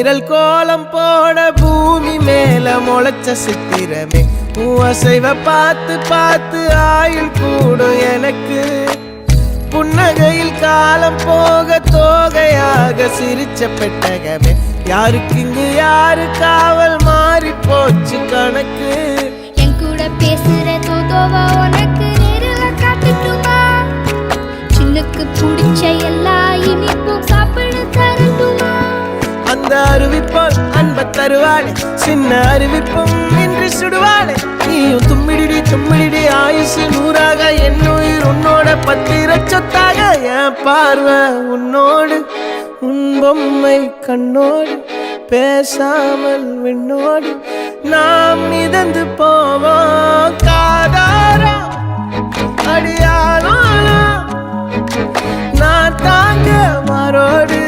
விரல் கோலம் போட பூமி மேல முளைச்ச சித்திரமே அசைவ பார்த்து பார்த்து ஆயுள் கூடும் எனக்கு புன்னகையில் காலம் போக தோகையாக சிரிச்ச பெட்டகமே யாருக்கு இங்கு யாரு காவல் மாறி போச்சு கணக்கு என் கூட பேசுற தோதோவா உனக்கு நேரில் காட்டுட்டுமா சின்னுக்கு பிடிச்ச எல்லா இனிப்பும் சாப்பிட தரட்டுமா அந்த அறிவிப்போல் அன்ப தருவாளே சின்ன அறிவிப்பும் இன்று சுடுவாளே நீயும் தும்மிடி தும்மிடி ஆயுசு நூறாக என் உயிர் உன்னோட பத்திர சொத்தாக என் பார்வை உன்னோடு உன் பொம்மை கண்ணோடு பேசாமல் விண்ணோடு நாம் மிதந்து போவோம் காதாரா அடியாளோ நான் தாங்க மாறோடு